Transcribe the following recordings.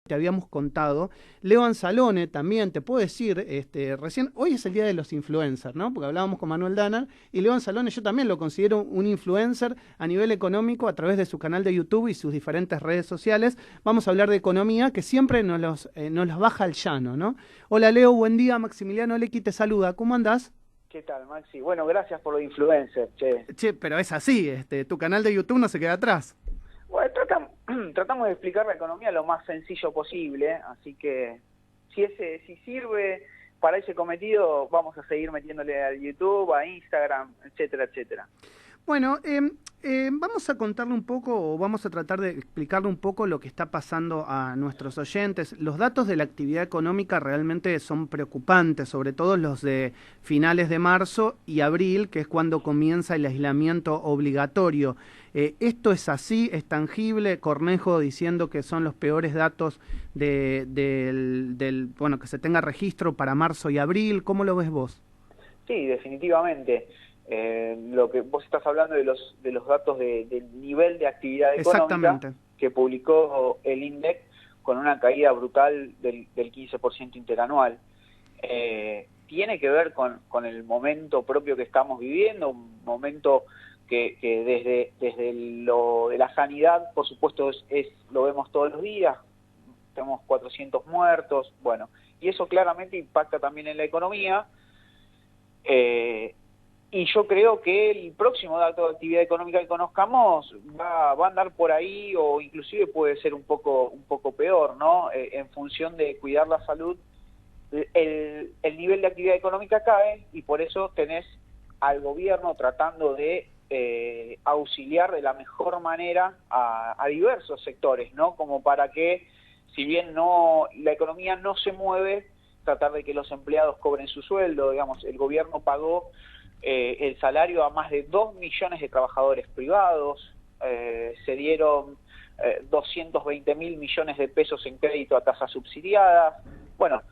te habíamos contado. Leo Anzalone también, te puedo decir, recién, hoy es el día de los influencers, ¿no? Porque hablábamos con Manuel Danner, y Leo Anzalone yo también lo considero un influencer a nivel económico a través de su canal de YouTube y sus diferentes redes sociales. Vamos a hablar de economía, que siempre nos los baja al llano, ¿no? Hola Leo, buen día, Maximiliano Lecky te saluda, ¿cómo andás? ¿Qué tal, Maxi? Bueno, gracias por los influencers, che. Che, pero es así, tu canal de YouTube no se queda atrás. Bueno, tratamos de explicar la economía lo más sencillo posible, así que si sirve para ese cometido, vamos a seguir metiéndole al YouTube, a Instagram, etcétera, etcétera. Bueno, vamos a contarle un poco, o vamos a tratar de explicarle un poco lo que está pasando a nuestros oyentes. Los datos de la actividad económica realmente son preocupantes, sobre todo los de finales de marzo y abril, que es cuando comienza el aislamiento obligatorio. ¿Esto es así? ¿Es tangible? Cornejo diciendo que son los peores datos bueno, que se tenga registro para marzo y abril. ¿Cómo lo ves vos? Sí, definitivamente. Lo que vos estás hablando de los datos del nivel de actividad económica que publicó el INDEC con una caída brutal del 15% interanual. Tiene que ver con el momento propio que estamos viviendo, un momento que desde lo de la sanidad, por supuesto, lo vemos todos los días, tenemos 400 muertos, bueno, y eso claramente impacta también en la economía. Y yo creo que el próximo dato de actividad económica que conozcamos va a andar por ahí, o inclusive puede ser un poco peor, ¿no? En función de cuidar la salud, el nivel de actividad económica cae, y por eso tenés al gobierno tratando de auxiliar de la mejor manera a diversos sectores, ¿no? Como para que, si bien la economía no se mueve, tratar de que los empleados cobren su sueldo. Digamos, el gobierno pagó el salario a más de 2 millones de trabajadores privados, se dieron 220.000 millones de pesos en crédito a tasas subsidiadas. Bueno,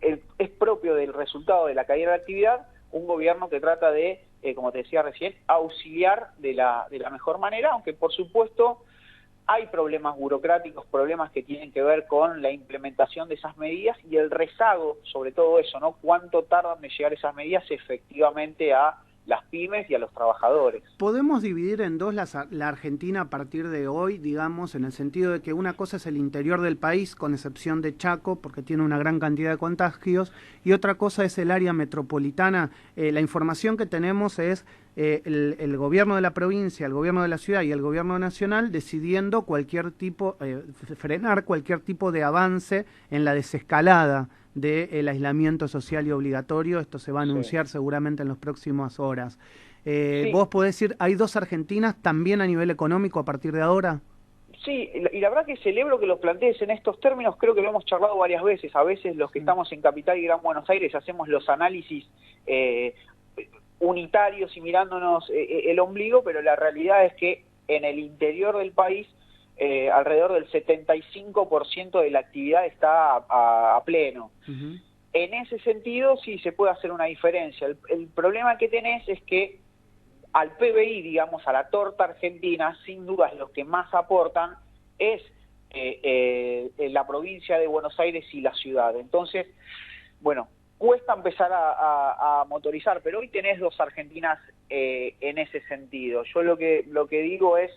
es propio del resultado de la caída de la actividad un gobierno que trata de, como te decía recién, auxiliar de la mejor manera, aunque por supuesto hay problemas burocráticos, problemas que tienen que ver con la implementación de esas medidas y el rezago, sobre todo eso, ¿no? Cuánto tardan en llegar esas medidas efectivamente a las pymes y a los trabajadores. ¿Podemos dividir en dos la Argentina a partir de hoy, digamos, en el sentido de que una cosa es el interior del país, con excepción de Chaco, porque tiene una gran cantidad de contagios, y otra cosa es el área metropolitana? La información que tenemos es el gobierno de la provincia, el gobierno de la ciudad y el gobierno nacional decidiendo frenar cualquier tipo de avance en la desescalada del aislamiento social y obligatorio. Esto se va a anunciar seguramente en las próximas horas. Sí. ¿Vos podés decir, hay dos Argentinas también a nivel económico a partir de ahora? Sí, y la verdad que celebro que los plantees en estos términos. Creo que lo hemos charlado varias veces. A veces los que estamos en Capital y Gran Buenos Aires hacemos los análisis unitarios y mirándonos el ombligo, pero la realidad es que en el interior del país alrededor del 75% de la actividad está a pleno. Uh-huh. En ese sentido sí se puede hacer una diferencia. El problema que tenés es que al PBI, digamos, a la torta argentina, sin dudas los que más aportan es la provincia de Buenos Aires y la ciudad. Entonces, bueno, cuesta empezar a motorizar, pero hoy tenés dos Argentinas en ese sentido. Yo lo que digo es,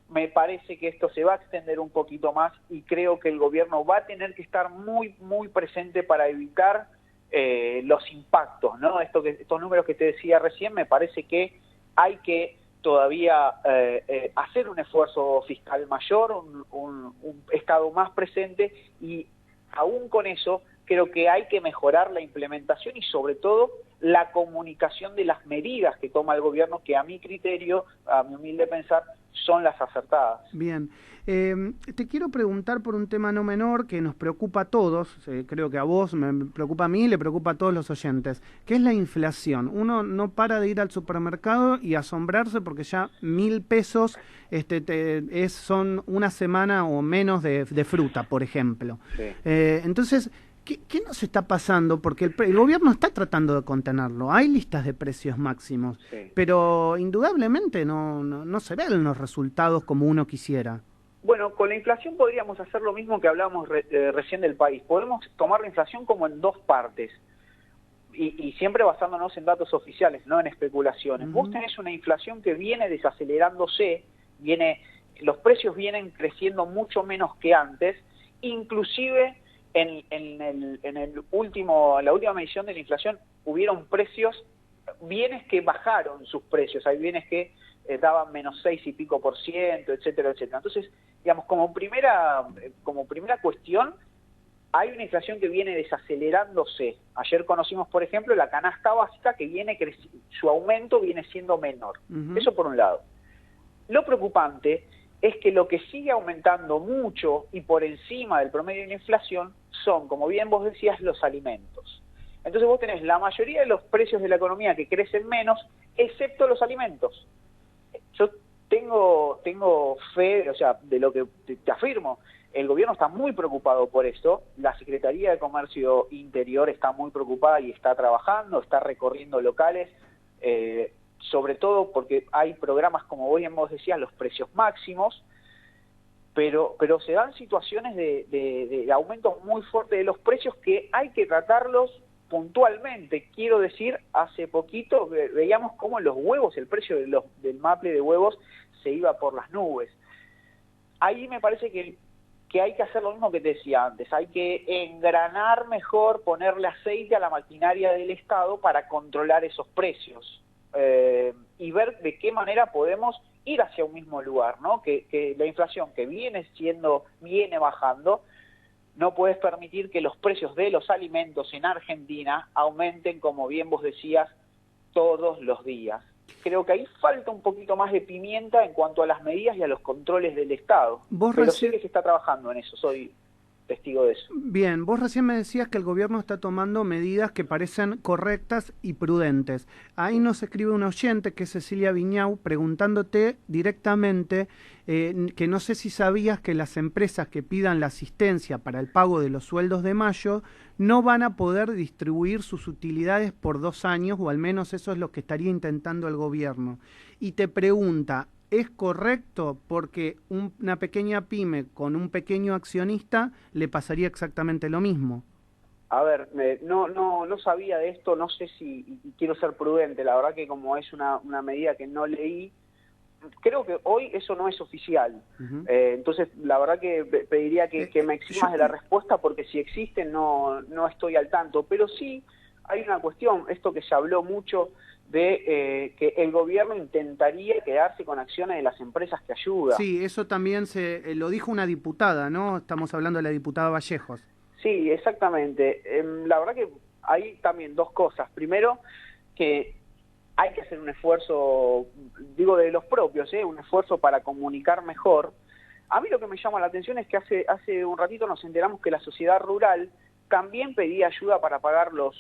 me parece que esto se va a extender un poquito más y creo que el gobierno va a tener que estar muy, muy presente para evitar los impactos, ¿no? Estos números que te decía recién, me parece que hay que todavía hacer un esfuerzo fiscal mayor, un Estado más presente, y aún con eso creo que hay que mejorar la implementación y sobre todo la comunicación de las medidas que toma el gobierno, que a mi criterio, a mi humilde pensar, son las acertadas. Bien, te quiero preguntar por un tema no menor que nos preocupa a todos, creo que a vos, me preocupa a mí, le preocupa a todos los oyentes, que es la inflación. Uno no para de ir al supermercado y asombrarse porque ya 1.000 pesos son una semana o menos de fruta, por ejemplo. Sí. Entonces, ¿qué nos está pasando? Porque el gobierno está tratando de contenerlo. Hay listas de precios máximos, sí, pero indudablemente no se ven los resultados como uno quisiera. Bueno, con la inflación podríamos hacer lo mismo que hablábamos recién del país. Podemos tomar la inflación como en dos partes y siempre basándonos en datos oficiales, no en especulaciones. Vos tenés una inflación que viene desacelerándose, los precios vienen creciendo mucho menos que antes, inclusive en la última medición de la inflación hubieron bienes que bajaron sus precios, hay bienes que daban menos 6 y pico %, etcétera, etcétera. Entonces, digamos, como primera cuestión, hay una inflación que viene desacelerándose. Ayer conocimos, por ejemplo, la canasta básica que su aumento viene siendo menor. Eso por un lado. Lo preocupante es que lo que sigue aumentando mucho y por encima del promedio de la inflación son, como bien vos decías, los alimentos. Entonces vos tenés la mayoría de los precios de la economía que crecen menos, excepto los alimentos. Yo tengo fe, o sea, de lo que te afirmo, el gobierno está muy preocupado por esto, la Secretaría de Comercio Interior está muy preocupada y está trabajando, está recorriendo locales, sobre todo porque hay programas, como bien vos decías, los precios máximos, pero se dan situaciones de aumentos muy fuertes de los precios que hay que tratarlos puntualmente. Quiero decir, hace poquito veíamos cómo los huevos, el precio del maple de huevos se iba por las nubes. Ahí me parece que hay que hacer lo mismo que te decía antes, hay que engranar mejor, ponerle aceite a la maquinaria del Estado para controlar esos precios y ver de qué manera podemos ir hacia un mismo lugar, ¿no? Que la inflación que viene bajando, no puedes permitir que los precios de los alimentos en Argentina aumenten, como bien vos decías, todos los días. Creo que ahí falta un poquito más de pimienta en cuanto a las medidas y a los controles del Estado. Pero sí que se está trabajando en eso, soy testigo de eso. Bien, vos recién me decías que el gobierno está tomando medidas que parecen correctas y prudentes. Ahí nos escribe un oyente, que es Cecilia Viñau, preguntándote directamente que no sé si sabías que las empresas que pidan la asistencia para el pago de los sueldos de mayo no van a poder distribuir sus utilidades por 2 años, o al menos eso es lo que estaría intentando el gobierno. Y te pregunta, ¿es correcto? Porque una pequeña pyme con un pequeño accionista le pasaría exactamente lo mismo. A ver, no sabía de esto, no sé si quiero ser prudente, la verdad que como es una medida que no leí, creo que hoy eso no es oficial. Entonces, la verdad que pediría que me eximas de la respuesta, porque si existe no estoy al tanto. Pero sí hay una cuestión, esto que se habló mucho, de que el gobierno intentaría quedarse con acciones de las empresas que ayuda. Sí, eso también lo dijo una diputada, ¿no? Estamos hablando de la diputada Vallejos. Sí, exactamente. La verdad que hay también dos cosas. Primero, que hay que hacer un esfuerzo, digo de los propios, un esfuerzo para comunicar mejor. A mí lo que me llama la atención es que hace un ratito nos enteramos que la sociedad rural también pedía ayuda para pagar los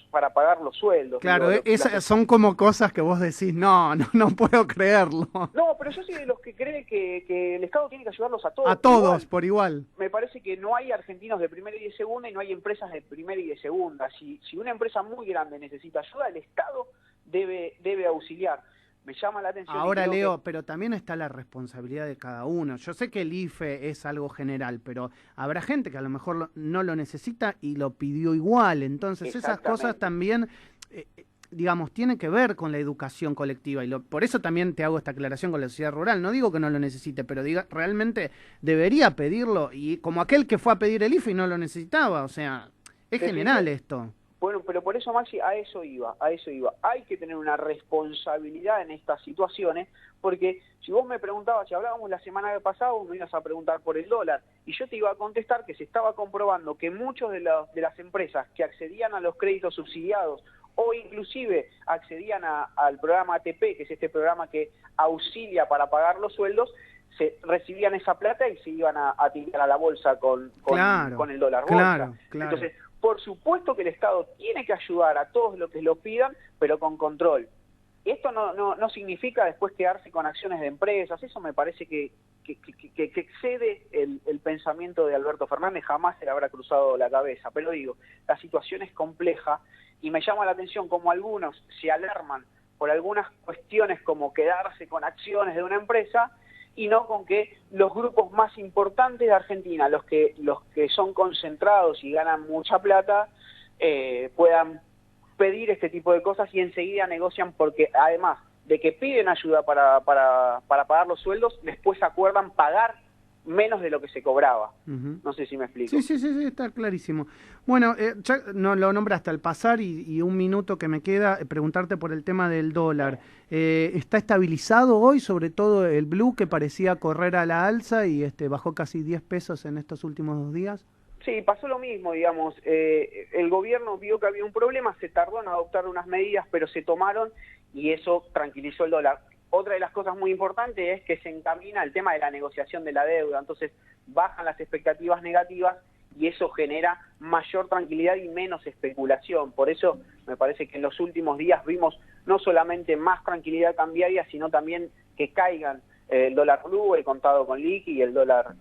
sueldos. Claro, esas son como cosas que vos decís, no puedo creerlo. No, pero yo soy de los que cree que el Estado tiene que ayudarlos a todos. A todos, por igual. Me parece que no hay argentinos de primera y de segunda, y no hay empresas de primera y de segunda. Si una empresa muy grande necesita ayuda, el Estado debe auxiliar. Me llama la atención. Ahora, Leo, pero también está la responsabilidad de cada uno. Yo sé que el IFE es algo general, pero habrá gente que a lo mejor no lo necesita y lo pidió igual. Entonces, esas cosas también, digamos, tienen que ver con la educación colectiva. Y por eso también te hago esta aclaración con la sociedad rural. No digo que no lo necesite, pero realmente debería pedirlo. Y como aquel que fue a pedir el IFE y no lo necesitaba. O sea, es general esto. Bueno, pero por eso, Maxi, a eso iba. Hay que tener una responsabilidad en estas situaciones, porque si vos me preguntabas, si hablábamos la semana pasada, vos me ibas a preguntar por el dólar, y yo te iba a contestar que se estaba comprobando que muchos de las empresas que accedían a los créditos subsidiados, o inclusive accedían al programa ATP, que es este programa que auxilia para pagar los sueldos, se recibían esa plata y se iban a tirar a la bolsa con el dólar bolsa. Claro. Entonces, por supuesto que el Estado tiene que ayudar a todos los que lo pidan, pero con control. Esto no significa después quedarse con acciones de empresas. Eso me parece que excede el pensamiento de Alberto Fernández, jamás se le habrá cruzado la cabeza. Pero digo, la situación es compleja y me llama la atención como algunos se alarman por algunas cuestiones como quedarse con acciones de una empresa y no con que los grupos más importantes de Argentina, los que son concentrados y ganan mucha plata, puedan pedir este tipo de cosas y enseguida negocian, porque además de que piden ayuda para pagar los sueldos, después acuerdan pagar menos de lo que se cobraba. No sé si me explico. Sí, está clarísimo. Bueno, ya no lo nombraste al pasar y un minuto que me queda, preguntarte por el tema del dólar. ¿Está estabilizado hoy, sobre todo el blue, que parecía correr a la alza y bajó casi 10 pesos en estos últimos 2 días? Sí, pasó lo mismo, digamos. El gobierno vio que había un problema, se tardó en adoptar unas medidas, pero se tomaron y eso tranquilizó el dólar. Otra de las cosas muy importantes es que se encamina el tema de la negociación de la deuda, entonces bajan las expectativas negativas y eso genera mayor tranquilidad y menos especulación. Por eso me parece que en los últimos días vimos no solamente más tranquilidad cambiaria, sino también que caigan el dólar blue, el contado con liqui y el dólar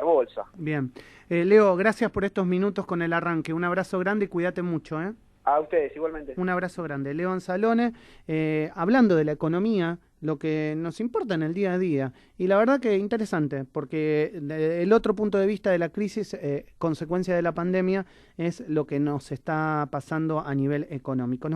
bolsa. Bien. Leo, gracias por estos minutos con el arranque. Un abrazo grande y cuídate mucho, ¿eh? A ustedes, igualmente. Un abrazo grande. Leo Anzalone, hablando de la economía, lo que nos importa en el día a día. Y la verdad que interesante, porque el otro punto de vista de la crisis, consecuencia de la pandemia, es lo que nos está pasando a nivel económico.